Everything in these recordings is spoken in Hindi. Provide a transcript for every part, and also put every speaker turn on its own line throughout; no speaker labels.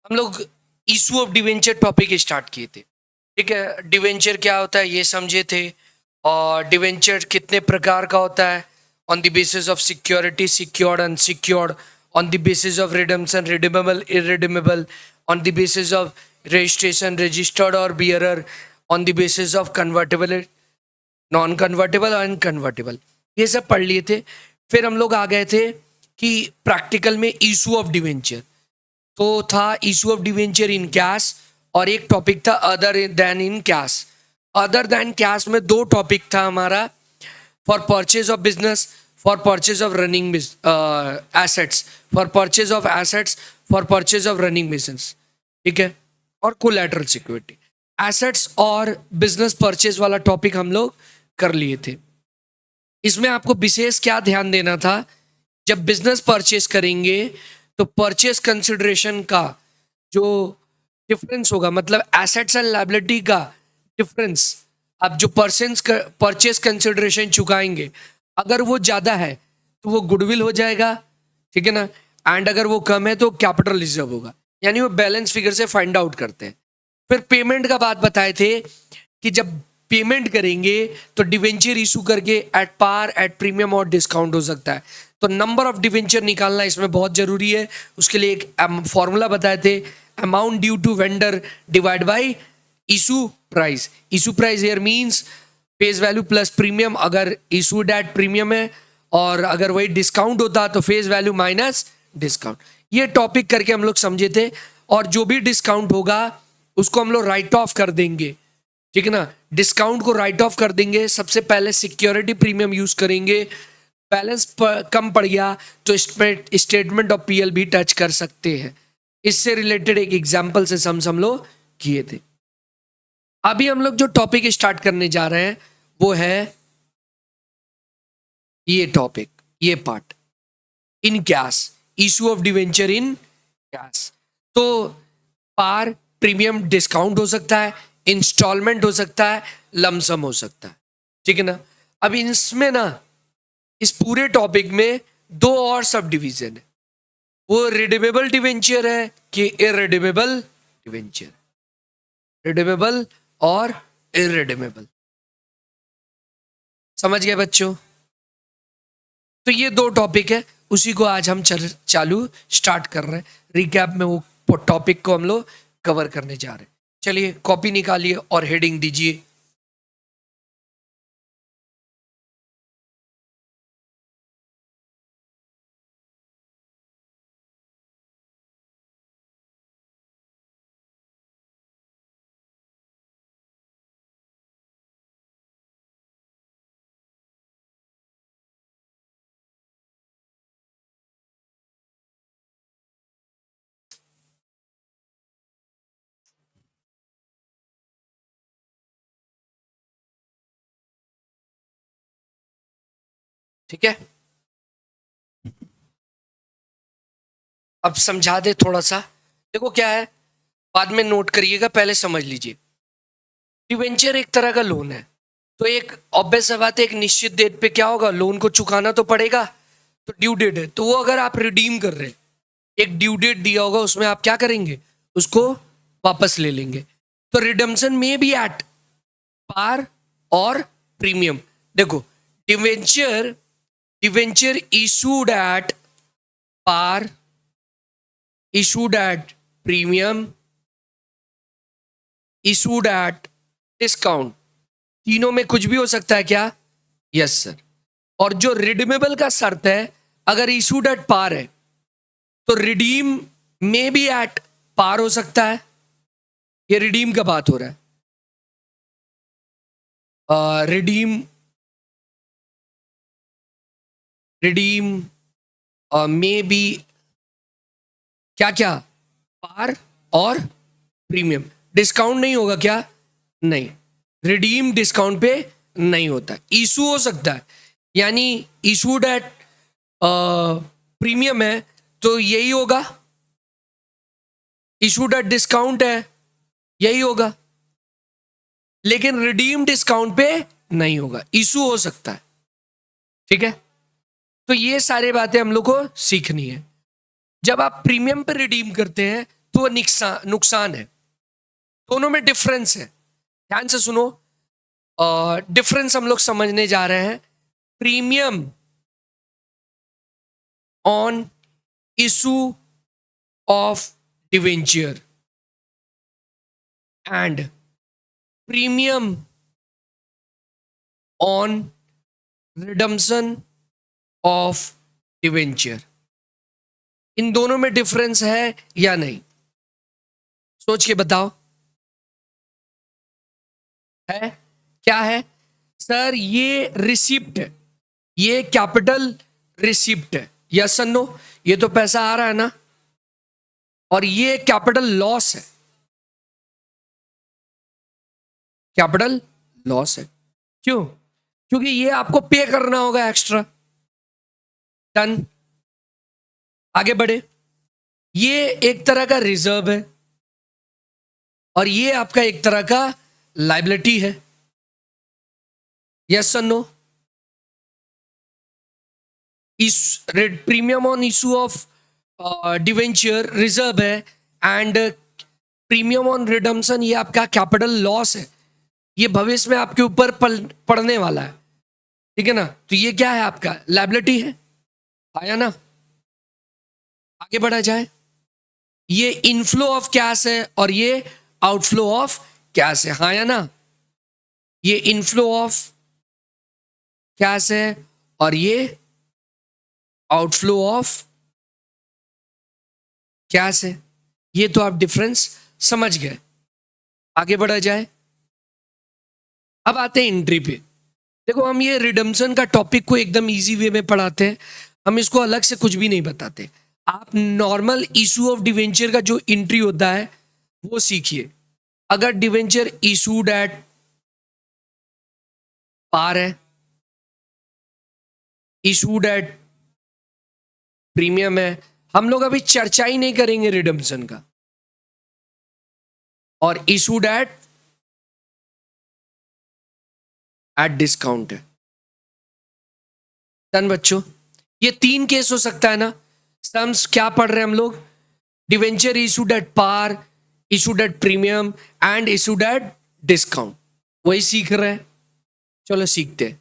हम लोग issue of debenture topic start किए थे। ठीक है, डिवेंचर क्या होता है ये समझे थे, और डिवेंचर कितने प्रकार का होता है, on the basis of security, secured, unsecured, on the basis of redemption, redeemable, irredeemable, on the basis of registration, registered और bearer, on the basis of convertible, non convertible, unconvertible, ये सब पढ़ लिए थे। फिर हम लोग आ गए थे कि प्रैक्टिकल में इशू ऑफ डिवेंचर, तो था issue of debenture in cash, और एक टॉपिक था other then in cash. Other than cash में दो टॉपिक था हमारा, for purchase of business, for purchase of running assets, for purchase of assets, for purchase of running business. ठीक है, और कोलैटरल सिक्योरिटी। एसेट्स और बिजनेस परचेज वाला टॉपिक हम लोग कर लिए थे। इसमें आपको विशेष क्या ध्यान देना था, जब बिजनेस परचेज करेंगे तो परचेज कंसिडरेशन का जो डिफरेंस होगा, मतलब एसेट्स एंड लायबिलिटी का डिफरेंस, आप जो परचेज कंसिडरेशन चुकाएंगे, अगर वो ज़्यादा है तो वो गुडविल हो जाएगा, ठीक है ना, एंड अगर वो कम है तो कैपिटल रिजर्व होगा, यानी वो बैलेंस फिगर से फाइंड आउट करते हैं। फिर पेमेंट का बात बताए थे कि जब पेमेंट करेंगे तो डिवेंचर इशू करके एट पार, एट प्रीमियम और डिस्काउंट हो सकता है। तो नंबर ऑफ डिवेंचर निकालना इसमें बहुत जरूरी है। उसके लिए एक फॉर्मूला बताए थे, amount due to vendor divide by issue price. Issue price here means face value plus premium, अगर इशूड एट प्रीमियम है, और अगर वही डिस्काउंट होता तो फेस वैल्यू माइनस डिस्काउंट। ये टॉपिक करके हम लोग समझे थे, और जो भी डिस्काउंट होगा उसको हम लोग राइट ऑफ कर देंगे, ठीक है ना। डिस्काउंट को राइट ऑफ कर देंगे, सबसे पहले सिक्योरिटी प्रीमियम यूज करेंगे, बैलेंस कम पड़ गया तो स्टेटमेंट ऑफ पीएल भी टच कर सकते हैं। इससे रिलेटेड एक एग्जांपल से हम लोग किए थे। अभी हम लोग जो टॉपिक स्टार्ट करने जा रहे हैं वो है ये टॉपिक, ये part, in cash, issue of debenture in cash. तो पार, प्रीमियम, डिस्काउंट हो सकता है, इंस्टॉलमेंट हो सकता है, लमसम हो सकता है, ठीक है ना। अब इसमें ना, इस पूरे टॉपिक में दो और सब डिवीजन है, वो रिडीमेबल डिवेंचर है कि इररिडीमेबल डिवेंचर, रिडीमेबल और इररिडीमेबल। समझ गए बच्चों? तो ये दो टॉपिक है, उसी को आज हम चालू स्टार्ट कर रहे हैं। रिकैप में वो टॉपिक को हम लोग कवर करने जा रहे हैं। चलिए कॉपी निकालिए और हेडिंग दीजिए। ठीक है, अब समझा दे थोड़ा सा। देखो क्या है, बाद में नोट करिएगा, पहले समझ लीजिए। डिवेंचर एक तरह का लोन है, तो एक ऑब्वियस बात है, एक निश्चित डेट पे क्या होगा, लोन को चुकाना तो पड़ेगा। तो ड्यू डेट है, तो वो अगर आप रिडीम कर रहे हैं, एक ड्यू डेट दिया होगा, उसमें आप क्या करेंगे, उसको वापस ले लेंगे। तो रिडम्सन में भी एट पार और प्रीमियम। देखो, debenture debenture issued at par, issued at premium, issued at discount, तीनों में कुछ भी हो सकता है क्या? Yes sir. और जो रिडीमेबल का शर्त है, अगर इशूड एट पार है तो रिडीम में भी एट पार हो सकता है। ये रिडीम का बात हो रहा है। रिडीम रिडीम में भी क्या क्या, पार और प्रीमियम। डिस्काउंट नहीं होगा क्या? नहीं, रिडीम डिस्काउंट पे नहीं होता। इशू हो सकता है, यानी इशूड एट प्रीमियम है तो यही होगा, इशूड एट डिस्काउंट है यही होगा, लेकिन रिडीम डिस्काउंट पे नहीं होगा, इशू हो सकता है। ठीक है, तो ये सारी बातें हम लोग को सीखनी है। जब आप प्रीमियम पे रिडीम करते हैं तो नुकसान है। दोनों में डिफरेंस है, ध्यान से सुनो। डिफरेंस हम लोग समझने जा रहे हैं। Premium on issue of debenture and premium on redemption of debenture, इन दोनों में डिफरेंस है या नहीं? सोच के बताओ। है? क्या है सर? ये रिसिप्ट है, ये कैपिटल रिसिप्ट है, यस और नो? ये तो पैसा आ रहा है ना, और ये कैपिटल लॉस है, कैपिटल लॉस है। क्यों? क्योंकि ये आपको पे करना होगा एक्स्ट्रा। डन, आगे बढ़े। ये एक तरह का रिजर्व है और ये आपका एक तरह का लाइबिलिटी है, यस और no? Premium on issue of debenture reserve है एंड प्रीमियम ऑन रिडम्पशन ये आपका कैपिटल लॉस है, ये भविष्य में आपके ऊपर पड़ने वाला है, ठीक है ना? तो ये क्या है? आपका लाइबिलिटी है, आया ना? आगे बढ़ा जाए। ये इनफ्लो ऑफ कैश है और ये आउटफ्लो ऑफ कैश है, हाँ या ना? ये इनफ्लो ऑफ कैश है और ये आउटफ्लो ऑफ कैश है। ये तो आप डिफरेंस समझ गए। आगे बढ़ा जाए। अब आते हैं एंट्री पे। देखो, हम ये रिडम्पशन का टॉपिक को एकदम इजी वे में पढ़ाते हैं, हम इसको अलग से कुछ भी नहीं बताते। आप नॉर्मल इशू ऑफ डिवेंचर का जो एंट्री होता है वो सीखिए। अगर डिवेंचर इशूड एट पार है, इशूड एट प्रीमियम है, हम लोग अभी चर्चा ही नहीं करेंगे रिडम्पशन का, और इशूड एट डिस्काउंट है। डन बच्चों, ये 3 केस हो सकता है ना। सम्स क्या पढ़ रहे हैं हम लोग? Debenture issued at par, issued at premium and issued at discount, वही सीख रहे हैं। चलो सीखते हैं।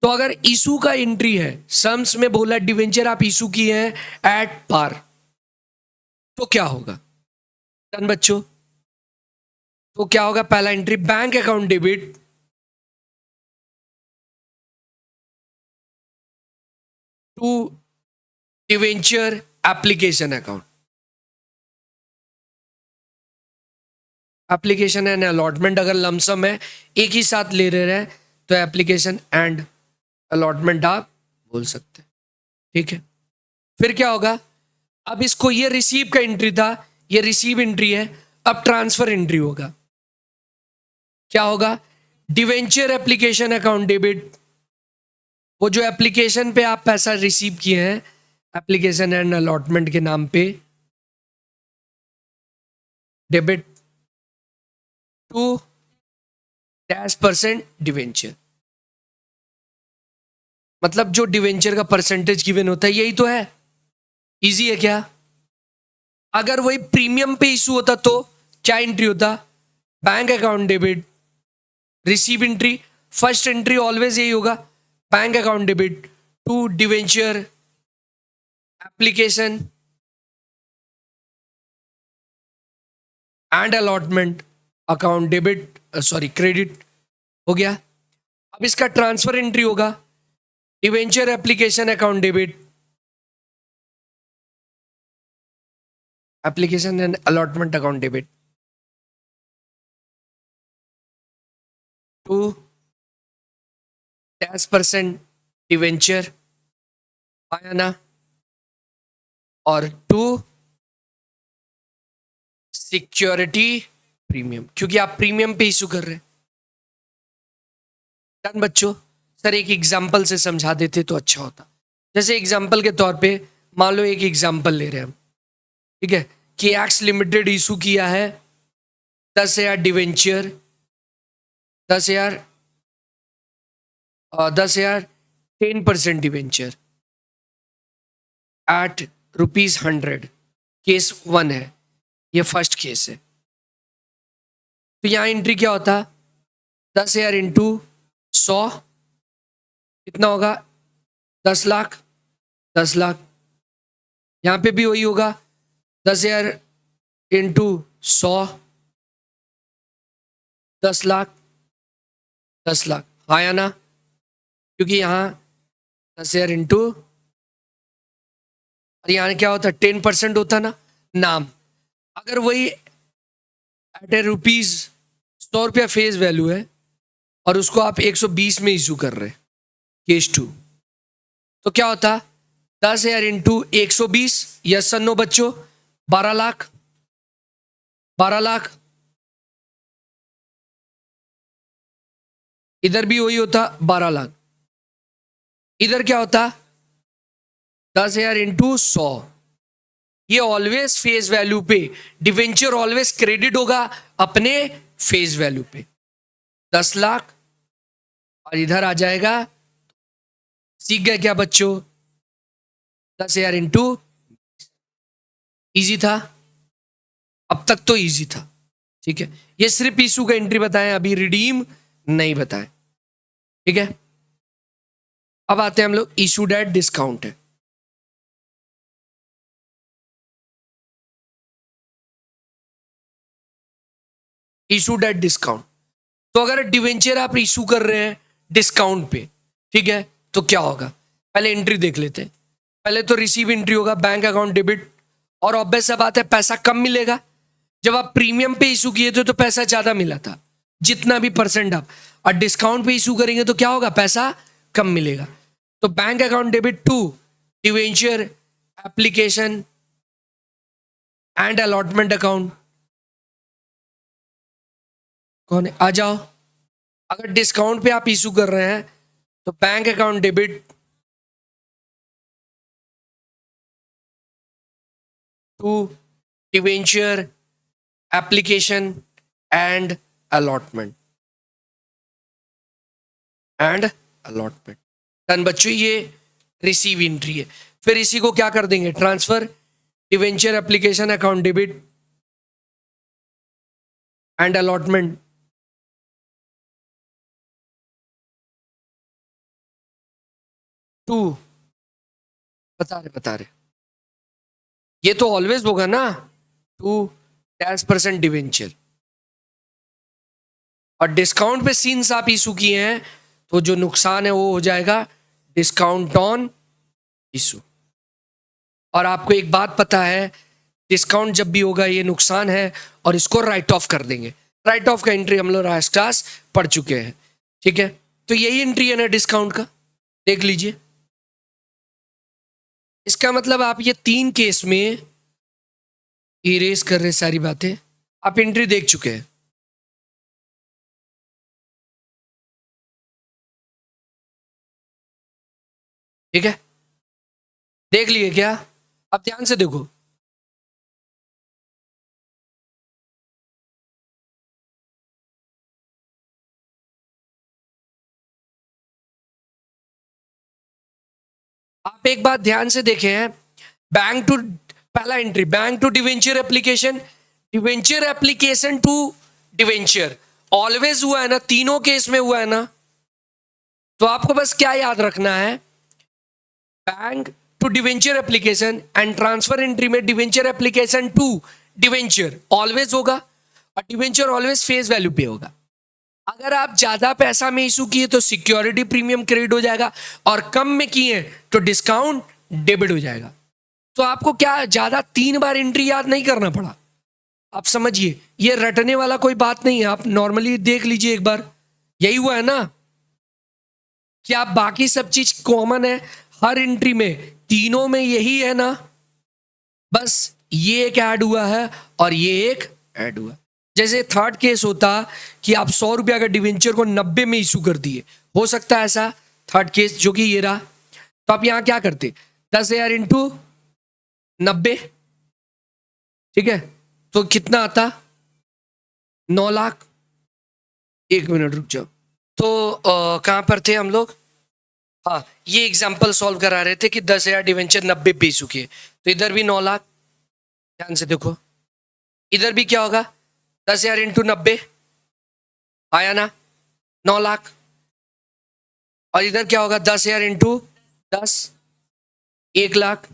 तो अगर इशू का एंट्री है, सम्स में बोला डिवेंचर आप इशू किए हैं एट पार, तो क्या होगा? डन बच्चों, तो क्या होगा? पहला entry bank account debit to debenture application account. Application and allotment अगर लमसम है, एक ही साथ ले रहे हैं, तो एप्लीकेशन एंड अलॉटमेंट आप बोल सकते हैं, ठीक है? फिर क्या होगा? अब इसको, ये रिसीव का एंट्री था, ये रिसीव एंट्री है, अब ट्रांसफर एंट्री होगा। क्या होगा? डिवेंचर एप्लीकेशन अकाउंट डेबिट, वो जो एप्लीकेशन पे आप पैसा रिसीव किए हैं एप्लीकेशन एंड अलॉटमेंट के नाम पे, डेबिट टू %, डिवेंचर। मतलब जो डिवेंचर का परसेंटेज गिवन होता है, यही तो है। इजी है क्या? अगर वही प्रीमियम पे इशू होता तो क्या एंट्री होता? Bank account debit, receive entry, first entry always यही होगा, bank account debit to debenture application and allotment account debit, sorry credit हो गया। अब इसका ट्रांसफर एंट्री होगा, debenture application account debit, application and allotment account debit to %, debenture, आया ना? और टू सिक्योरिटी प्रीमियम, क्योंकि आप प्रीमियम पे इशू कर रहे हैं। डन बच्चों, सर एक एग्जांपल से समझा देते तो अच्छा होता। जैसे एग्जांपल के तौर पे मान लो, एक एग्जांपल ले रहे हैं हम, ठीक है, कि एक्स लिमिटेड इशू किया है 10,000 डिवेंचर, 10,000 10% डिवेंचर एट ₹100, केस 1 है। ये फर्स्ट केस है। तो यहाँ एंट्री क्या होता, 10,000 इंटू 100 कितना होगा, 10 लाख। 10 लाख यहाँ पे भी वही होगा, 10,000 इंटू 100 10 लाख। 10 लाख हाँ या ना, क्योंकि यहाँ 10,000 इंटू, और यहाँ क्या होता 10% होता ना नाम। अगर वही एट ए रुपीज 100 रुपया फेस वैल्यू है और उसको आप 120 में इशू कर रहे केस 2, तो क्या होता 10,000 इंटू 120, यस सर नो बच्चों, 12 लाख। 12 लाख इधर भी वही होता 12 लाख। इधर क्या होता 10,000 इंटू 100, ये ऑलवेज फेस वैल्यू पे, डिवेंचर ऑलवेज क्रेडिट होगा अपने फेस वैल्यू पे 10 लाख, और इधर आ जाएगा, सीख गए क्या बच्चों, 10,000 इंटू, इजी था, अब तक तो इजी था। ठीक है, ये सिर्फ इशू का एंट्री बताएं, अभी रिडीम नहीं बताएं। ठीक है, अब आते हैं हम लोग इशूड एट डिस्काउंट है। इशूड एट डिस्काउंट, तो अगर डिवेंचर आप इशू कर रहे हैं डिस्काउंट पे, ठीक है, तो क्या होगा, पहले एंट्री देख लेते हैं। पहले तो रिसीव एंट्री होगा, बैंक अकाउंट डेबिट, और ऑब्वियस सा बात है पैसा कम मिलेगा। जब आप प्रीमियम पे इशू किए थे तो पैसा ज्यादा मिला था, जितना भी परसेंट आप, और डिस्काउंट पे इशू करेंगे तो क्या होगा, पैसा कम मिलेगा। तो bank account debit to debenture application and allotment account, कौन है, आ जाओ। अगर डिस्काउंट पे आप इशू कर रहे हैं तो bank account debit to debenture application and allotment done बच्चों, ये रिसीव एंट्री है। फिर इसी को क्या कर देंगे, transfer debenture application account debit and allotment to, बता रहे ये तो ऑलवेज होगा ना, टू 10% डिवेंचर, और डिस्काउंट पे सीन्स आप इशू किए हैं तो जो नुकसान है वो हो जाएगा डिस्काउंट ऑन इशू। और आपको एक बात पता है, डिस्काउंट जब भी होगा ये नुकसान है, और इसको राइट ऑफ कर देंगे। राइट ऑफ का एंट्री हम लोग लास्ट क्लास पढ़ चुके हैं। ठीक है, तो यही एंट्री है ना डिस्काउंट का, देख लीजिए। इसका मतलब आप ये 3 केस में इरेज कर रहे सारी बातें, आप एंट्री देख चुके हैं। ठीक है, देख लिए क्या, अब ध्यान से देखो। आप एक बात ध्यान से देखे हैं, बैंक टू, पहला entry bank to debenture application, debenture application to debenture, always हुआ है ना, तीनों केस में हुआ है ना। तो आपको बस क्या याद रखना है, bank to debenture application and transfer entry में debenture application to debenture always होगा, और डिवेंचर ऑलवेज फेस वैल्यू पे होगा। अगर आप ज्यादा पैसा में इशू किए तो सिक्योरिटी प्रीमियम क्रेडिट हो जाएगा, और कम में किए तो डिस्काउंट डेबिट हो जाएगा। तो आपको क्या ज्यादा 3 बार एंट्री याद नहीं करना पड़ा, आप समझिए, ये रटने वाला कोई बात नहीं है। आप नॉर्मली देख लीजिए एक बार, यही हुआ है ना, क्या बाकी सब चीज कॉमन है हर एंट्री में, तीनों में यही है ना, बस ये एक ऐड हुआ है और ये एक ऐड हुआ। जैसे थर्ड केस होता कि आप 100 रुपया का डिवेंचर को 90 में इशू कर दिए, हो सकता है ऐसा थर्ड केस, जो कि ये रहा। तो आप यहां क्या करते, 10,000 इंटू 90, ठीक है, तो कितना आता, 9 लाख। एक मिनट रुक जाओ, तो कहां पर थे हम लोग, हाँ, ये एग्जाम्पल सॉल्व करा रहे थे कि 10,000 डिवेंचर 90 पे इशू किए, तो इधर भी 9 लाख। ध्यान से देखो, इधर भी क्या होगा, 10,000 इंटू 90 आया ना, 9 लाख। और इधर क्या होगा, 10,000 इंटू 10, 1 लाख।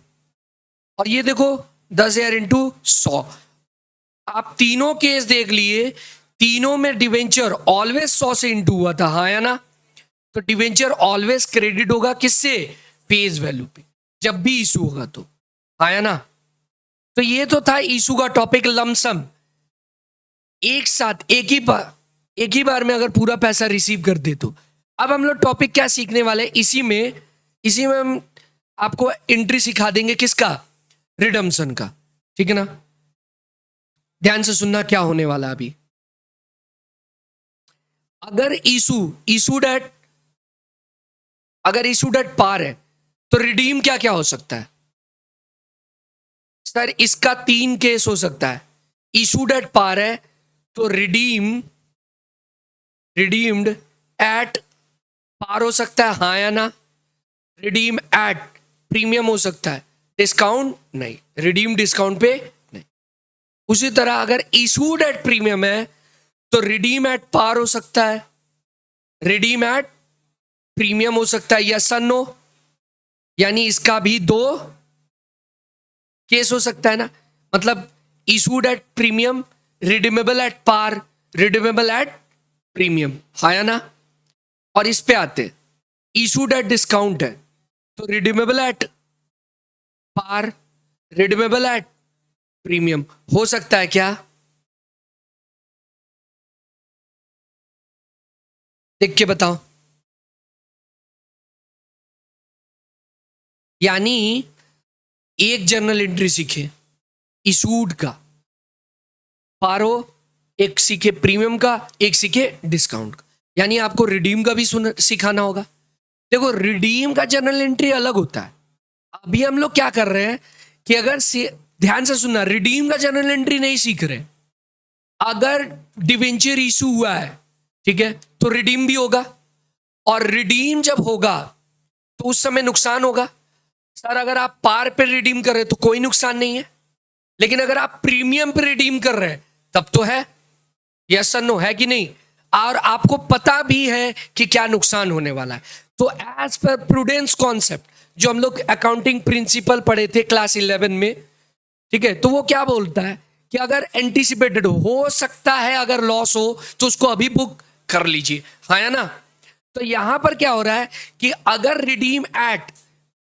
और ये देखो 10,000 इंटू 100। आप तीनों केस देख लिए, तीनों में डिवेंचर ऑलवेज 100 से इंटू हुआ था, हाँ या ना। तो डिवेंचर ऑलवेज क्रेडिट होगा किससे, फेस वैल्यू पे, जब भी इशू होगा तो, हाँ या ना। तो ये तो था इशू का टॉपिक, लमसम एक साथ एक ही बार में अगर पूरा पैसा रिसीव कर दे तो। अब हम लोग टॉपिक क्या सीखने वाले, इसी में हम आपको एंट्री सिखा देंगे किसका, रिडम्सन का, ठीक है ना। ध्यान से सुनना क्या होने वाला अभी। अगर इशू डेट पार है तो रिडीम क्या क्या हो सकता है सर, इसका 3 केस हो सकता है। इशू डेट पार है तो रिडीम्ड एट पार हो सकता है, हाँ या ना। रिडीम एट प्रीमियम हो सकता है, डिस्काउंट नहीं, रिडीम डिस्काउंट पे नहीं। उसी तरह अगर इशूड एट प्रीमियम है तो रिडीम एट पार हो सकता है, रिडीम एट प्रीमियम हो सकता है, यस और नो। यानी इसका भी 2 केस हो सकता है ना। मतलब issued at premium, redeemable at par, redeemable at premium, हाँ या ना। और इस पे आते, इशूड एट डिस्काउंट है तो redeemable at par, redeemable at premium हो सकता है क्या, देख के बताओ। यानी एक जर्नल एंट्री सीखे इशूड का, पारो, एक सीखे प्रीमियम का, एक सीखे डिस्काउंट का। यानी आपको रिडीम का भी सिखाना होगा। देखो रिडीम का जर्नल एंट्री अलग होता है। अभी हम लोग क्या कर रहे हैं कि अगर ध्यान से सुनना, रिडीम का जर्नल एंट्री नहीं सीख रहे। अगर डिवेंचर इशू हुआ है, ठीक है, तो रिडीम भी होगा। और रिडीम जब होगा तो उस समय नुकसान होगा। सर अगर आप पार पे रिडीम कर रहे तो कोई नुकसान नहीं है, लेकिन अगर आप प्रीमियम पे रिडीम कर रहे हैं तब तो है, यस और नो, है कि नहीं। और आपको पता भी है कि क्या नुकसान होने वाला है। तो एज पर प्रूडेंस कॉन्सेप्ट जो हम लोग अकाउंटिंग प्रिंसिपल पढ़े थे क्लास 11 में, ठीक है, तो वो क्या बोलता है कि अगर एंटीसिपेटेड हो सकता है, अगर लॉस हो तो उसको अभी बुक कर लीजिए, हाँ या ना। तो यहां पर क्या हो रहा है कि अगर रिडीम एट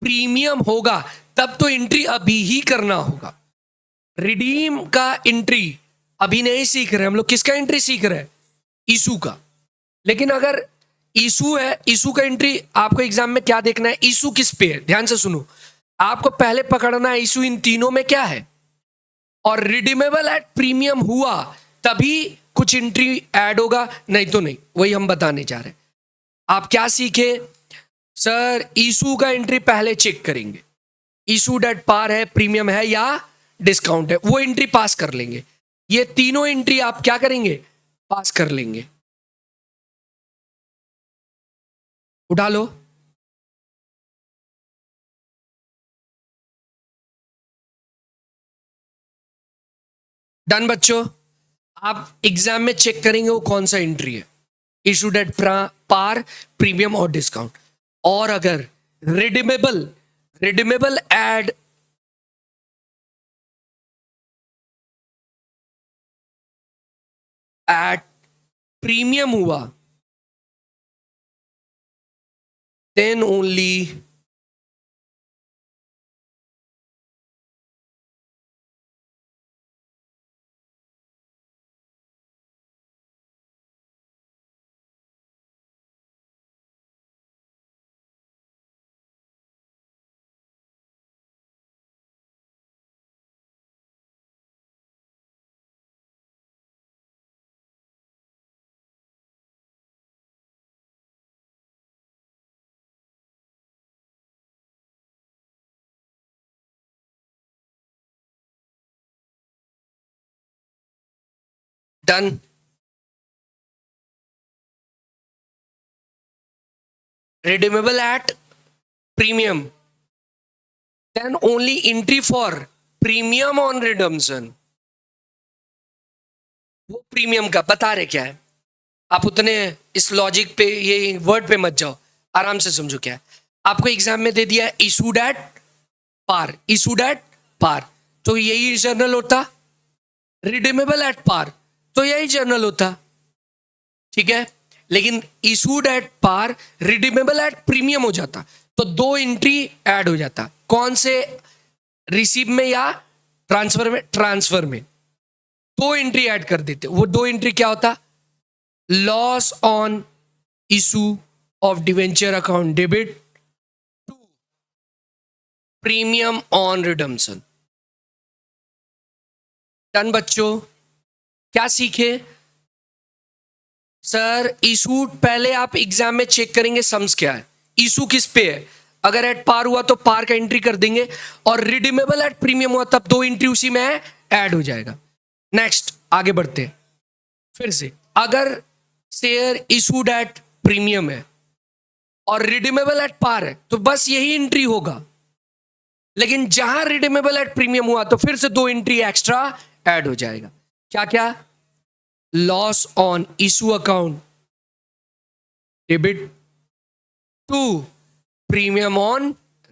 प्रीमियम होगा तब तो एंट्री अभी ही करना होगा। रिडीम का एंट्री अभी नहीं सीख रहे हम लोग, किसका एंट्री सीख रहे हैं, इशू का। लेकिन अगर इशू है, इशू का एंट्री आपको एग्जाम में क्या देखना है, इशू किस पे है, ध्यान से सुनो। आपको पहले पकड़ना है इशू इन तीनों में क्या है, और रिडीमेबल एट प्रीमियम हुआ तभी कुछ एंट्री ऐड होगा, नहीं तो नहीं। वही हम बताने जा रहे हैं। आप क्या सीखे सर, इशू का एंट्री पहले चेक करेंगे, इशू डेट पार है, प्रीमियम है या डिस्काउंट है, वो एंट्री पास कर लेंगे। ये तीनों एंट्री आप क्या करेंगे, पास कर लेंगे। उठा लो। डन बच्चों। आप एग्जाम में चेक करेंगे वो कौन सा एंट्री है, इशूड एट पार, प्रीमियम और डिस्काउंट। और अगर redeemable redeemable at at premium हुआ, then only done. Redeemable at premium, then only entry for premium on redemption, वो प्रीमियम का बता रहे क्या है। आप उतने इस लॉजिक पे, ये वर्ड पे मत जाओ, आराम से समझो क्या है। आपको एग्जाम में दे दिया issued at par, issued at par, तो यही जर्नल होता। रिडीमेबल एट पार, तो यही जर्नल होता, ठीक है। लेकिन issued at par, redeemable at premium हो जाता, तो दो एंट्री ऐड हो जाता। कौन से, रिसीव में या ट्रांसफर में? ट्रांसफर में दो एंट्री ऐड कर देते। वो दो एंट्री क्या होता? Loss on issue of debenture account debit to premium on redemption. Done बच्चों, क्या सीखे सर? इशू पहले आप एग्जाम में चेक करेंगे सम्स क्या है, इशू किस पे है। अगर एट पार हुआ तो पार का एंट्री कर देंगे, और रिडीमेबल एट प्रीमियम हुआ तब दो एंट्री उसी में ऐड हो जाएगा। नेक्स्ट आगे बढ़ते हैं। फिर से, अगर शेयर इशूड एट प्रीमियम है और रिडीमेबल एट पार है तो बस यही एंट्री होगा। लेकिन जहां रिडीमेबल एट प्रीमियम हुआ तो फिर से दो एंट्री एक्स्ट्रा ऐड हो जाएगा। क्या क्या? Loss on issue account debit to premium on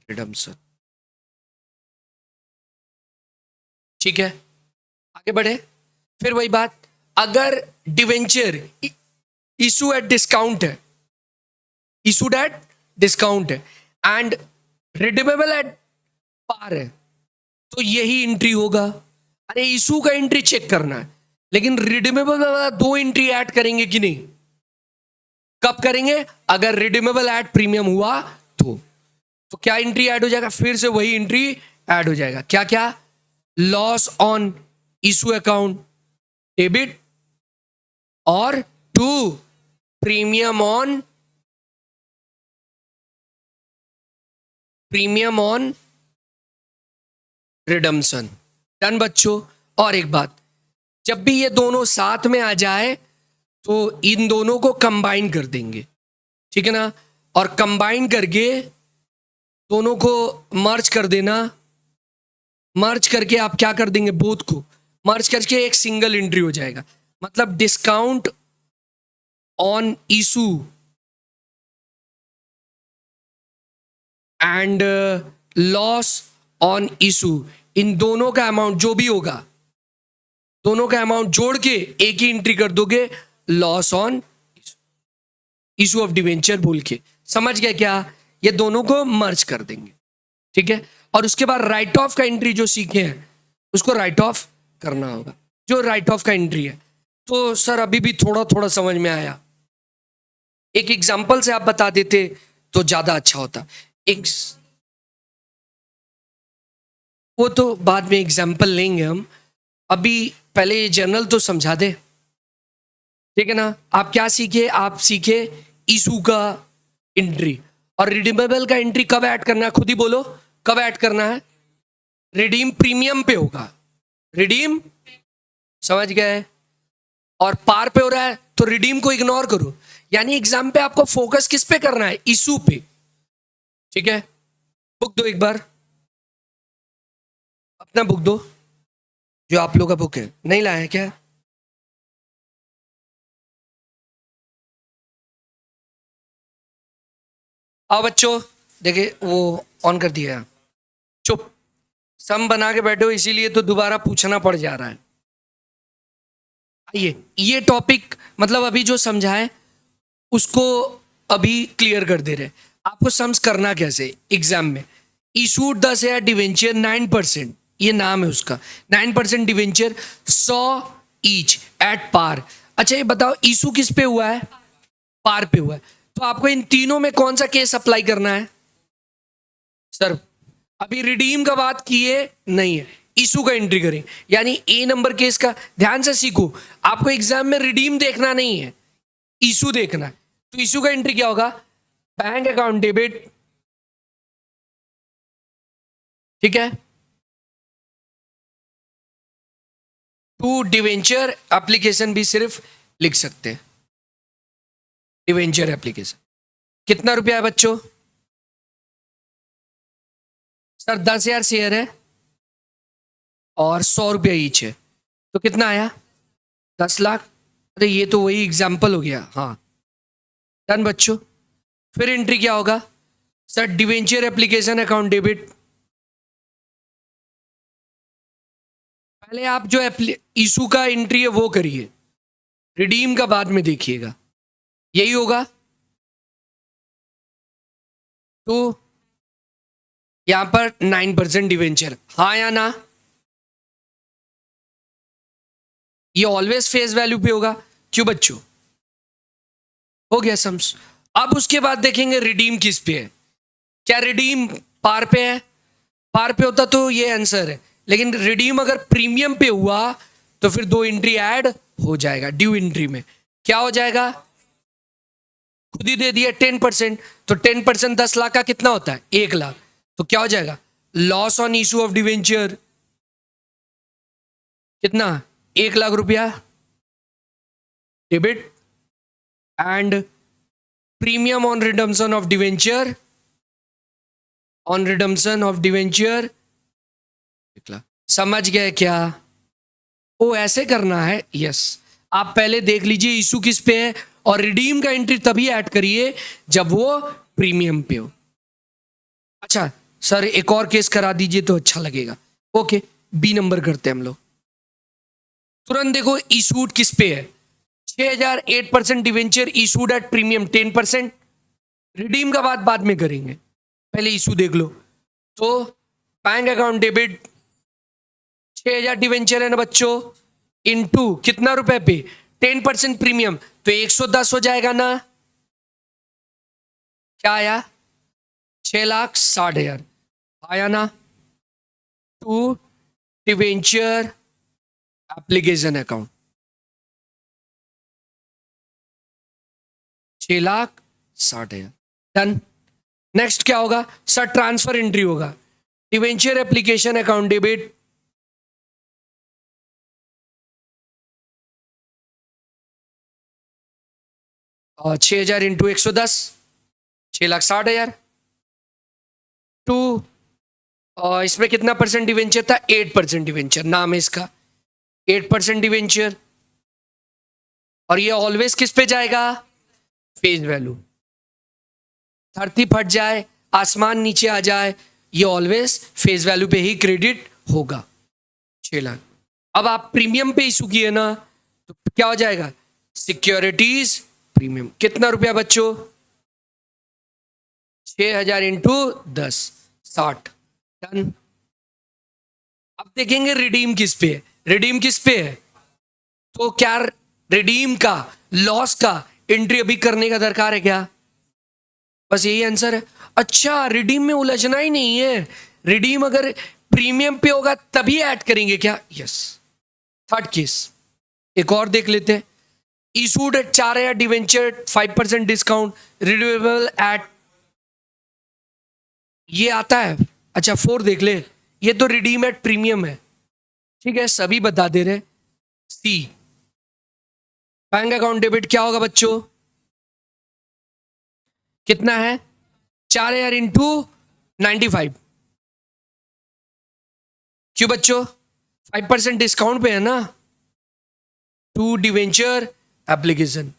redemption. ठीक है, आगे बढ़े। फिर वही बात, अगर डिवेंचर इशू एट डिस्काउंट है, इशूड एट डिस्काउंट है एंड रिडीमेबल एट पार है, तो यही एंट्री होगा। अरे इशू का एंट्री चेक करना है, लेकिन रिडीमेबल वाला दो एंट्री ऐड करेंगे कि नहीं? कब करेंगे? अगर रिडीमेबल एट प्रीमियम हुआ तो क्या एंट्री ऐड हो जाएगा? फिर से वही एंट्री ऐड हो जाएगा। क्या क्या? Loss on issue account debit और to premium on redemption. Done बच्चों। और एक बात, जब भी ये दोनों साथ में आ जाए तो इन दोनों को कंबाइन कर देंगे, ठीक है ना। और कंबाइन करके दोनों को मर्ज कर देना। मर्ज करके आप क्या कर देंगे? बोथ को मर्ज करके एक सिंगल एंट्री हो जाएगा। मतलब discount on issue and loss on issue, इन दोनों का अमाउंट जो भी होगा, दोनों का अमाउंट जोड़ के एक ही एंट्री कर दोगे, loss on issue of debenture बोल के। समझ गया क्या? ये दोनों को मर्ज कर देंगे, ठीक है। और उसके बाद राइट ऑफ का एंट्री जो सीखे हैं उसको राइट ऑफ करना होगा, जो राइट ऑफ का एंट्री है। तो सर अभी भी थोड़ा थोड़ा समझ में आया, एक एग्जांपल से आप बता देते तो ज्यादा अच्छा होता। एक वो तो बाद में एग्जांपल लेंगे हम, अभी पहले ये जर्नल तो समझा दे, ठीक है ना। आप क्या सीखे? आप सीखे इशू का एंट्री, और रिडीमेबल का एंट्री कब ऐड करना है? खुद ही बोलो, कब ऐड करना है? रिडीम प्रीमियम पे होगा, रिडीम, समझ गए। और पार पे हो रहा है तो रिडीम को इग्नोर करो। यानी एग्जाम पे आपको फोकस किस पे करना है? इशू पे, ठीक है। बुक दो एक बार, अपना बुक दो, जो आप लोग का बुक है। नहीं लाया है क्या? आओ बच्चों, देखिए वो ऑन कर दिया है। चुप, सम बना के बैठो, इसीलिए तो दोबारा पूछना पड़ जा रहा है। ये टॉपिक मतलब अभी जो समझाए उसको अभी क्लियर कर दे रहे। आपको सम्स करना कैसे एग्जाम में? इशूड 10,000 डिवेंचर 9%, ये नाम है उसका, 9% डिवेंचर 100 ईच एट पार। अच्छा ये बताओ इशू किस पे हुआ है? पार पे हुआ है। तो आपको इन तीनों में कौन सा केस अप्लाई करना है? सर अभी रिडीम का बात किए नहीं है, इशू का एंट्री करें। यानी ए नंबर केस का ध्यान से सीखो, आपको एग्जाम में रिडीम देखना नहीं है, इशू देखना है। तो इशू का एंट्री क्या होगा? बैंक अकाउंट डेबिट, ठीक है, टू डिवेंचर एप्लीकेशन भी सिर्फ लिख सकते हैं, डिवेंचर एप्लीकेशन। कितना रुपया है बच्चों? सर 10,000 शेयर है और 100 रुपया ईच है, तो कितना आया? 10 लाख। अरे ये तो वही एग्जाम्पल हो गया। हाँ डन बच्चों। फिर एंट्री क्या होगा sir? Debenture application account debit. पहले आप जो इशू का एंट्री है वो करिए, रिडीम का बाद में देखिएगा। यही होगा। तो यहां पर 9% डिवेंचर, हाँ या ना? ये ऑलवेज फेस वैल्यू पे होगा। क्यों बच्चों? हो गया सम्स। अब उसके बाद देखेंगे रिडीम किस पे है। क्या रिडीम पार पे है? पार पे होता तो ये आंसर है, लेकिन रिडीम अगर प्रीमियम पे हुआ तो फिर 2 एंट्री ऐड हो जाएगा ड्यू एंट्री में। क्या हो जाएगा? खुद ही दे दिया 10%, तो 10% 10 लाख का कितना होता है? 1 लाख। तो क्या हो जाएगा? Loss on issue of debenture कितना? 1 लाख रुपया debit, and premium on redemption of debenture, on redemption of debenture 1 lakh. समझ गए क्या? ओ ऐसे करना है। यस, आप पहले देख लीजिए इशू किस पे है, और रिडीम का एंट्री तभी ऐड करिए जब वो प्रीमियम पे हो। अच्छा सर एक और केस करा दीजिए तो अच्छा लगेगा। ओके, बी नंबर करते हैं हम लोग। तुरंत देखो इशूड किस पे है? 6000 8% debenture issued at premium 10%। Redeem का बाद में करेंगे, पहले इशू देख लो। तो बैंक अकाउंट डेबिट 6000 डिवेंचर है ना बच्चों, इनटू कितना रुपए पे? 10% प्रीमियम, तो 110 हो जाएगा ना? क्या आया? 6,60,000 आया ना? To debenture application account 6,60,000। Done. Next क्या होगा सर? ट्रांसफर एंट्री होगा। Debenture application account debit 6,000 into 110, 6,60,000 to, इसमें कितना परसेंट डिवेंचर था? 8% डिवेंचर, नाम है इसका 8% डिवेंचर। और ये ऑलवेज किस पे जाएगा? Face value. धरती फट जाए, आसमान नीचे आ जाए, ये ऑलवेज फेस वैल्यू पे ही क्रेडिट होगा। 6 लाख। अब आप प्रीमियम पे इशू किए ना, तो क्या हो जाएगा? सिक्योरिटीज प्रीमियम कितना रुपया बच्चों? 6,000 इंटू 10, 60। डन। अब देखेंगे रिडीम किस पे है। रिडीम किस पे है? तो क्या रिडीम का लॉस का एंट्री अभी करने का दरकार है क्या? बस यही आंसर है। अच्छा रिडीम में उलझना ही नहीं है। रिडीम अगर प्रीमियम पे होगा तभी ऐड करेंगे क्या? यस। थर्ड केस एक और देख लेते हैं। Issued at 4,000 debenture 5% discount renewable at, ये आता है। अच्छा 4 देख ले, ये तो रिडीम एट प्रीमियम है। ठीक है सभी बता दे रहे। सी बैंक अकाउंट डेबिट क्या होगा बच्चों? कितना है? 4,000 इंटू 95। क्यों बच्चों? 5% डिस्काउंट पे है ना। टू डिवेंचर एप्लीकेशन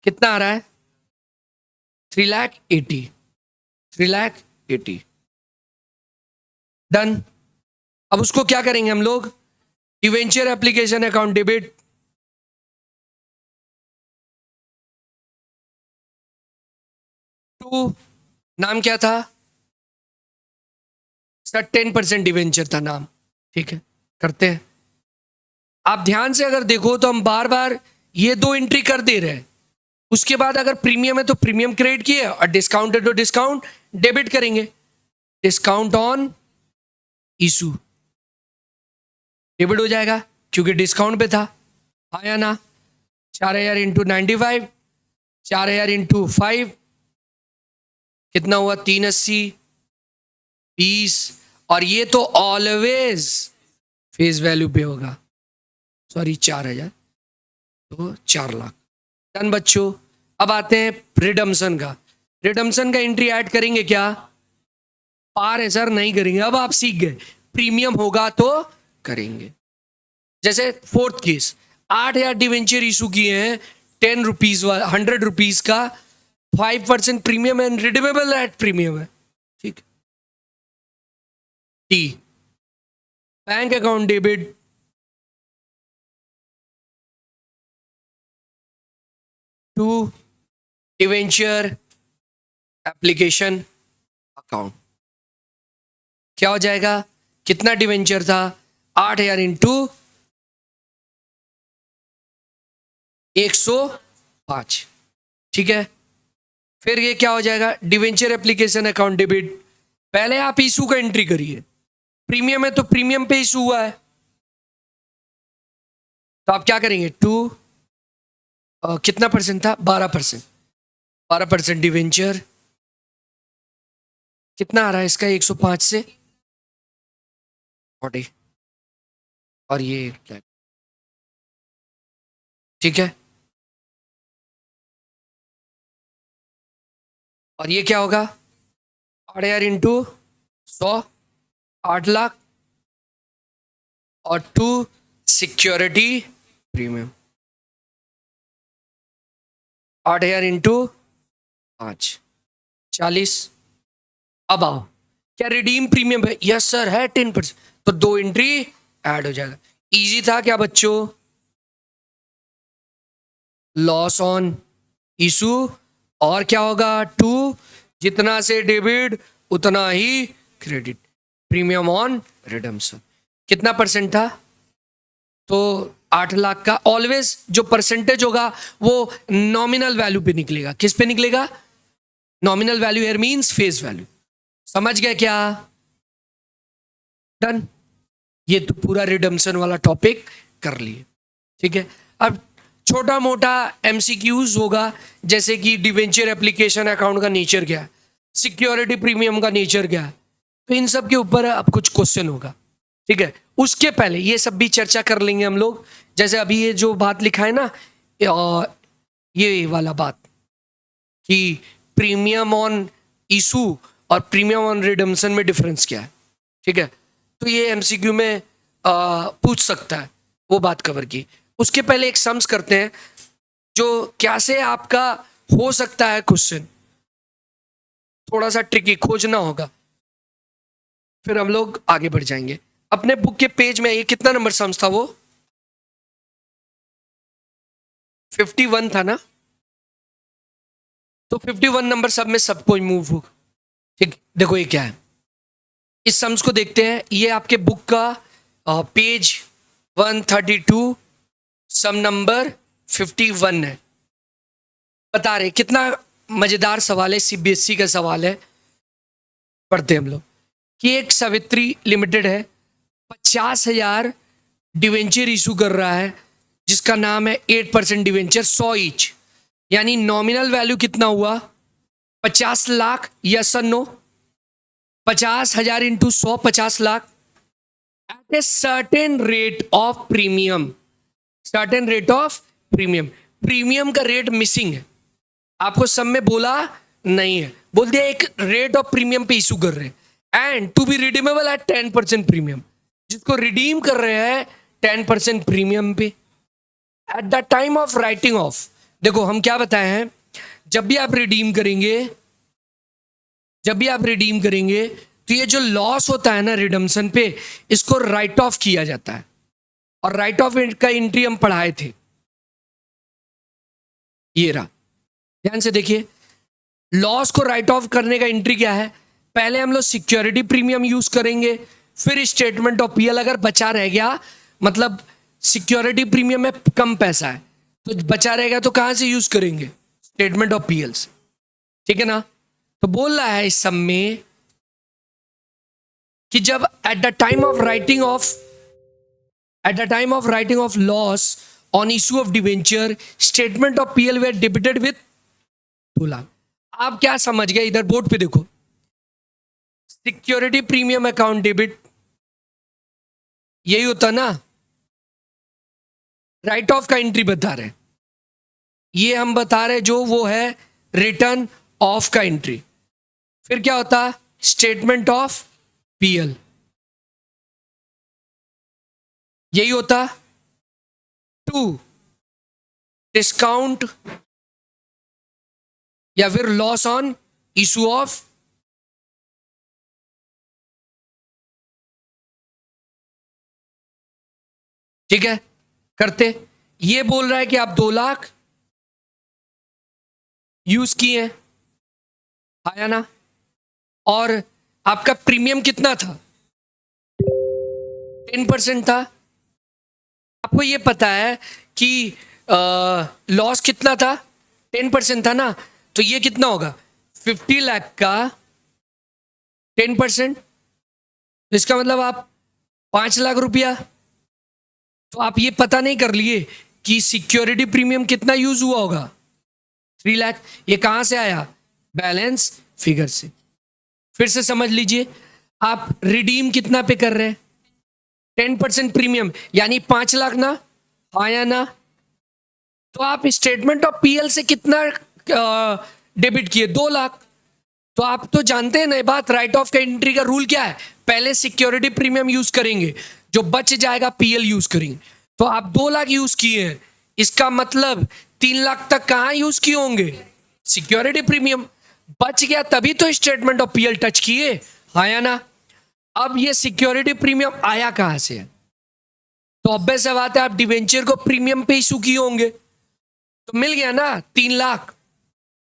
कितना आ रहा है? 3,80,000, 3,80,000। डन। अब उसको क्या करेंगे हम लोग? Debenture application account debit to, नाम क्या था सर? 10% डिवेंचर था नाम। ठीक है करते हैं। आप ध्यान से अगर देखो तो हम बार बार ये 2 एंट्री कर दे रहे हैं। उसके बाद अगर प्रीमियम है तो प्रीमियम क्रेडिट किए, और डिस्काउंट है तो डिस्काउंट डेबिट करेंगे। डिस्काउंट ऑन इशू डेबिट हो जाएगा क्योंकि डिस्काउंट पे था। आया ना? 4,000 इंटू 95, 4,000 इंटू 5 कितना हुआ? 380, 20। और ये तो ऑलवेज फेस वैल्यू पे होगा। सॉरी 4,000, तो 4 लाख। डन बच्चों। अब आते हैं रिडम्पशन का। रिडम्पशन का एंट्री ऐड करेंगे क्या? पार है सर, नहीं करेंगे। अब आप सीख गए, प्रीमियम होगा तो करेंगे। जैसे फोर्थ केस, 8,000 डिवेंचर इशू किए हैं, 10 रुपीज वाला, 100 रुपीज का, 5% premium and redeemable at premium है। ठीक। टी, bank account debit, to debenture application account. क्या हो जाएगा? कितना डिवेंचर था? 8,000 इंटू 105। ठीक है। फिर ये क्या हो जाएगा? Debenture application account debit. पहले आप इशू का एंट्री करिए, प्रीमियम है तो प्रीमियम पे इशू हुआ है, तो आप क्या करेंगे? कितना परसेंट था? 12%। 12% डिवेंचर कितना आ रहा है इसका? 105 से 40, और ये black। ठीक है। और ये क्या होगा? 8,000 इंटू 100, 8 लाख, और 2 सिक्योरिटी प्रीमियम, 8,000 इंटू 5, 40। अब आओ, क्या रिडीम प्रीमियम है? यस सर है 10%, तो 2 एंट्री ऐड हो जाएगा। इजी था क्या बच्चों? लॉस ऑन इशू, और क्या होगा? 2, जितना से डेबिट उतना ही क्रेडिट, प्रीमियम ऑन रिडम्पशन। कितना परसेंट था? तो 8 लाख का ऑलवेज जो परसेंटेज होगा वो नॉमिनल वैल्यू पे निकलेगा। किस पे निकलेगा? Nominal value here means face value. समझ गए क्या? डन। ये तो पूरा रिडम्पशन वाला टॉपिक कर लिए। ठीक है। अब छोटा मोटा एमसीक्यूज होगा, जैसे कि डिवेंचर एप्लीकेशन अकाउंट का नेचर क्या है, सिक्योरिटी प्रीमियम का नेचर क्या है, तो इन सब के ऊपर अब कुछ क्वेश्चन होगा। ठीक है। उसके पहले ये सब भी चर्चा कर लेंगे हम लोग। जैसे अभी ये जो बात लिखा है ना, ये वाला बात कि प्रीमियम ऑन इशू और प्रीमियम ऑन रिडम्पशन में डिफरेंस क्या है। ठीक है। तो ये एमसीक्यू में पूछ सकता है, वो बात कवर की। उसके पहले एक सम्स करते हैं, जो क्या से आपका हो सकता है क्वेश्चन, थोड़ा सा ट्रिकी खोजना होगा, फिर हम लोग आगे बढ़ जाएंगे। अपने बुक के पेज में ये कितना नंबर सम्स था? वो 51 था ना? तो 51 नंबर सब में सबको मूव हो। ठीक, देखो ये क्या है, इस सम्स को देखते हैं। ये आपके बुक का पेज 132 सम नंबर 51 है। बता रहे कितना मजेदार सवाल है, सीबीएसई का सवाल है। पढ़ते हैं हम लोग कि एक सावित्री लिमिटेड है, 50,000 डिवेंचर इशू कर रहा है, जिसका नाम है 8% डिवेंचर 100 ईच, यानी नॉमिनल वैल्यू कितना हुआ? 50 लाख। यस और no? 50,000 into 100, 50 lakh at a certain rate of premium. Certain rate of premium, premium का रेट मिसिंग है, आपको सब में बोला नहीं है, बोल दिया एक रेट ऑफ प्रीमियम पे इशू कर रहे हैं, and to be redeemable at 10% premium, जिसको रिडीम कर रहे हैं 10% प्रीमियम पे at the time of writing off. देखो हम क्या बताए हैं, जब भी आप रिडीम करेंगे, जब भी आप रिडीम करेंगे तो ये जो लॉस होता है ना रिडम्पशन पे, इसको राइट ऑफ किया जाता है, और राइट ऑफ का एंट्री हम पढ़ाए थे, ये रहा। ध्यान से देखिए, लॉस को राइट ऑफ करने का एंट्री क्या है? पहले हम लोग सिक्योरिटी प्रीमियम यूज करेंगे, फिर स्टेटमेंट ऑफ पीएल। अगर बचा रह गया, मतलब सिक्योरिटी प्रीमियम में कम पैसा है, तो बचा रहेगा तो कहां से यूज करेंगे? स्टेटमेंट ऑफ पीएल से। ठीक है ना? तो बोल रहा है इस सब में कि जब at the time of writing off loss on issue of debenture, statement of PL were debited with 2 lakh. आप क्या समझ गए? इधर बोर्ड पे देखो, सिक्योरिटी प्रीमियम अकाउंट डेबिट, यही होता ना? राइट ऑफ का एंट्री बता रहे, ये हम बता रहे जो वो है रिटर्न ऑफ का एंट्री। फिर क्या होता? Statement of PL. यही होता टू डिस्काउंट या फिर लॉस ऑन इशू ऑफ ठीक है करते। ये बोल रहा है कि आप 2 लाख यूज किए हैं, आया ना, और आपका प्रीमियम कितना था, 10% था। आपको ये पता है कि लॉस कितना था, 10% था ना, तो ये कितना होगा 50 लाख का 10%, इसका मतलब आप 5 लाख रुपया। तो आप ये पता नहीं कर लिए कि सिक्योरिटी प्रीमियम कितना यूज हुआ होगा, 3 लाख। ये कहां से आया, बैलेंस फिगर से। फिर से समझ लीजिए, आप रिडीम कितना पे कर रहे हैं, 10% प्रीमियम यानी 5 लाख ना, आया ना। तो आप स्टेटमेंट ऑफ पीएल से कितना डेबिट किए, 2 लाख। तो आप तो जानते हैं ना बात, राइट ऑफ का एंट्री का रूल क्या है, पहले सिक्योरिटी प्रीमियम यूज करेंगे, जो बच जाएगा पीएल यूज करेंगे। तो आप 2 लाख यूज किए हैं, इसका मतलब 3 लाख तक कहां यूज किए होंगे, सिक्योरिटी प्रीमियम। बच गया तभी तो स्टेटमेंट ऑफ पीएल टच किए, आया ना। अब ये सिक्योरिटी प्रीमियम आया कहां से है, तो ऑब्वियस सी बात है आप डिवेंचर को प्रीमियम पे इशू किए होंगे, तो मिल गया ना 3 लाख।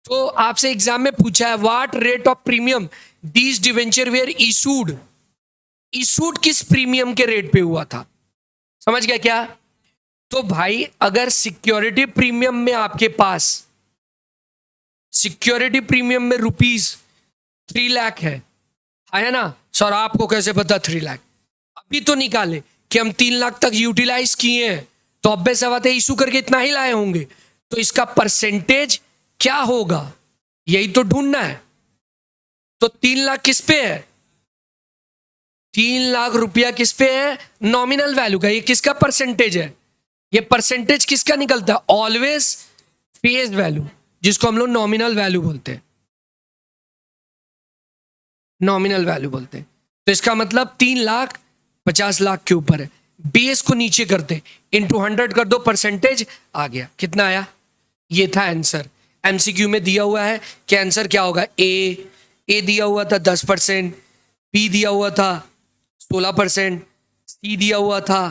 तो आपसे एग्जाम में पूछा है what rate of premium these debenture were issued, issued किस प्रीमियम के रेट पे हुआ था, समझ गया क्या। तो भाई अगर सिक्योरिटी प्रीमियम में आपके पास सिक्योरिटी प्रीमियम में ₹3 लाख है ना सर, आपको कैसे पता 3 लाख, अभी तो निकाले कि हम 3 लाख तक यूटिलाइज किए हैं, तो ऑब्वियस बात है इशू करके इतना ही लाए होंगे, तो इसका परसेंटेज क्या होगा यही तो ढूंढना है। तो 3 लाख किस पे है, 3 लाख रुपया किस पे है, नॉमिनल वैल्यू का। ये किसका परसेंटेज है, ये परसेंटेज किसका निकलता है, ऑलवेज फेस वैल्यू, जिसको हम लोग नॉमिनल वैल्यू बोलते हैं, नॉमिनल वैल्यू बोलते हैं। तो इसका मतलब 3 लाख 50 लाख के ऊपर है, बेस को नीचे करते इंटू 100 कर दो, परसेंटेज आ गया, कितना आया, ये था आंसर। एमसीक्यू में दिया हुआ है कि आंसर क्या होगा, ए दिया हुआ था 10%, बी दिया हुआ था 16%, सी दिया हुआ था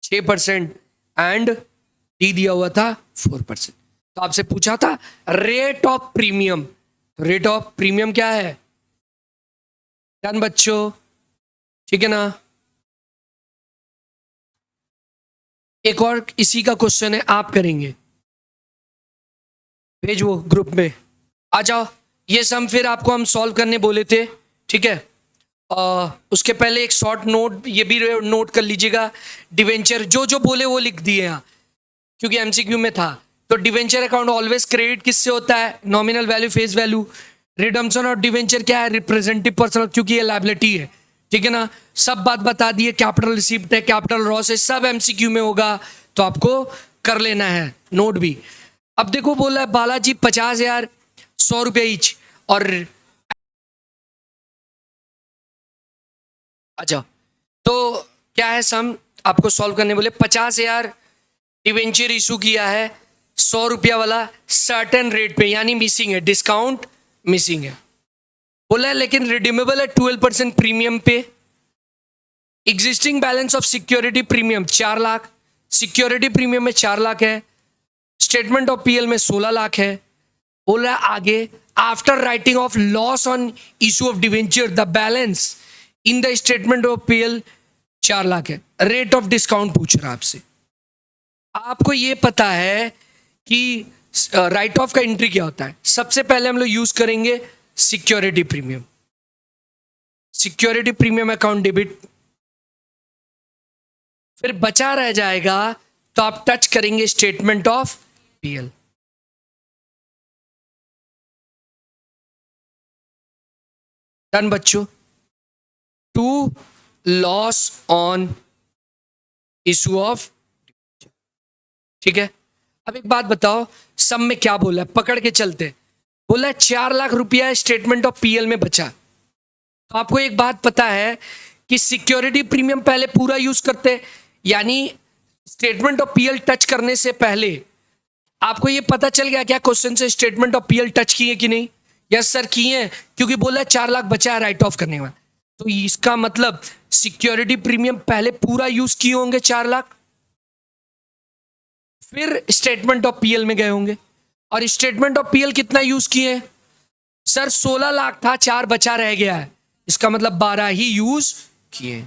6% एंड डी दिया हुआ था 4%। तो आपसे पूछा था रेट ऑफ प्रीमियम, तो रेट ऑफ प्रीमियम क्या है, डन बच्चों, ठीक है ना। एक और इसी का क्वेश्चन है, आप करेंगे, भेज वो ग्रुप में, आ जाओ। ये सम फिर आपको हम सॉल्व करने बोले थे, ठीक है। उसके पहले एक शॉर्ट नोट ये भी नोट कर लीजिएगा, डिवेंचर जो जो बोले वो लिख दिए यहाँ, क्योंकि एमसीक्यू में था। तो डिवेंचर अकाउंट ऑलवेज क्रेडिट किससे होता है, nominal value face value. Redemption और डिवेंचर क्या है, रिप्रेजेंटेटिव पर्सनल, क्योंकि ये लायबिलिटी है, ठीक है ना। सब बात बता दिए, कैपिटल रिसीप्ट है, कैपिटल लॉस है, सब एमसीक्यू में होगा, तो आपको कर लेना है नोट भी। अब देखो बोला है बालाजी 50,000 ₹100 ईच, और अच्छा तो क्या है सम, आपको सॉल्व करने बोले 50,000 डिवेंचर इशू किया है, ₹100 वाला सर्टेन रेट पे, यानी मिसिंग है, डिस्काउंट मिसिंग है, बोला है लेकिन रिडीमेबल है 12% प्रीमियम पे। Existing balance of security premium 4 lakh, security premium में 4 लाख है, स्टेटमेंट ऑफ पीएल में 16 लाख है। बोल रहा है आगे, after writing off loss on issue of debenture the balance in the statement of PL 4 lakh है। रेट ऑफ डिस्काउंट पूछ रहा है आपसे, आपको ये पता है कि राइट ऑफ का एंट्री क्या होता है। सबसे पहले हम लोग यूज करेंगे security premium, security premium account debit, फिर बचा रह जाएगा तो आप टच करेंगे स्टेटमेंट ऑफ पीएल। डन बच्चों, to loss on issue of, ठीक है। अब एक बात बताओ, सब में क्या बोला है, पकड़ के चलते। बोला है 4 लाख रुपया स्टेटमेंट ऑफ पीएल में बचा, तो आपको एक बात पता है कि सिक्योरिटी प्रीमियम पहले पूरा यूज करते, यानी स्टेटमेंट ऑफ पीएल टच करने से पहले आपको ये पता चल गया क्या क्वेश्चन से स्टेटमेंट ऑफ पीएल टच किए कि नहीं? यस सर किए हैं, क्योंकि बोला 4 लाख बचा है राइट ऑफ करने वाला। तो इसका मतलब सिक्योरिटी प्रीमियम पहले पूरा यूज किए होंगे 4 लाख, फिर स्टेटमेंट ऑफ पीएल में गए होंगे। और स्टेटमेंट ऑफ पीएल कितना यूज किए? सर 16 लाख था, 4 बचा रह गया है, इसका मतलब 12 ही यूज किए।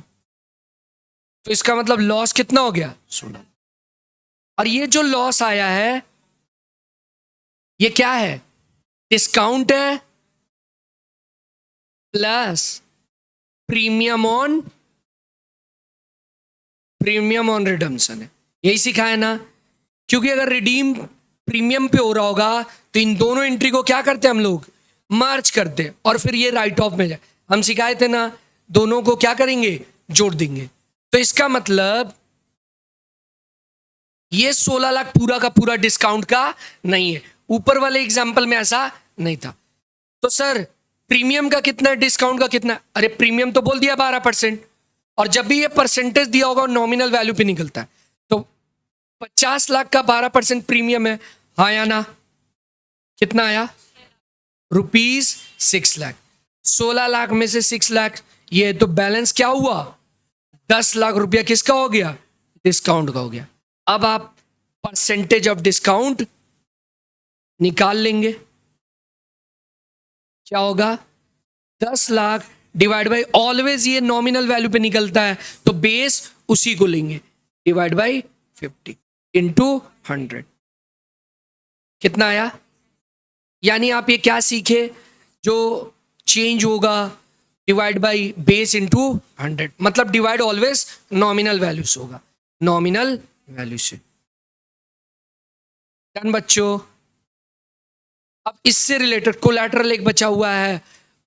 तो इसका मतलब लॉस कितना हो गया? 16। और ये जो लॉस आया है ये क्या है? डिस्काउंट है प्लस प्रीमियम ऑन रिडम्पशन है। यही सिखाया ना, क्योंकि अगर रिडीम प्रीमियम पे हो रहा होगा तो इन दोनों एंट्री को क्या करते हम लोग? मर्ज करते और फिर ये राइट ऑफ में जाए। हम सिखाए थे ना, दोनों को क्या करेंगे? जोड़ देंगे। तो इसका मतलब ये 16 लाख पूरा का पूरा डिस्काउंट का नहीं है। ऊपर वाले एग्जाम्पल में ऐसा नहीं था। तो सर प्रीमियम का कितना है, डिस्काउंट का कितना? अरे प्रीमियम तो बोल दिया 12%, और जब भी ये परसेंटेज दिया होगा नॉमिनल वैल्यू पे निकलता है। तो 50 लाख का 12% प्रीमियम है, हाँ या ना? कितना आया? ₹6 लाख। 16 लाख में से 6 लाख ये, तो बैलेंस क्या हुआ? 10 लाख रुपया किसका हो गया? डिस्काउंट का हो गया। अब आप परसेंटेज ऑफ डिस्काउंट निकाल लेंगे, क्या होगा? 10 लाख डिवाइड बाई, ऑलवेज ये नॉमिनल वैल्यू पे निकलता है तो बेस उसी को लेंगे, डिवाइड बाई 50 इंटू 100। कितना आया? यानी आप ये क्या सीखे? जो चेंज होगा डिवाइड बाई बेस इंटू 100, मतलब डिवाइड ऑलवेज नॉमिनल वैल्यू से होगा, नॉमिनल वैल्यू से। डन बच्चों। अब इससे रिलेटेड कोलैटरल एक बचा हुआ है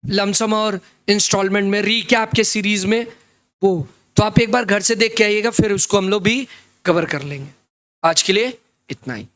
लमसम और इंस्टॉलमेंट में, रीकैप के सीरीज में, वो तो आप एक बार घर से देख के आइएगा, फिर उसको हम लोग भी कवर कर लेंगे। आज के लिए इतना ही।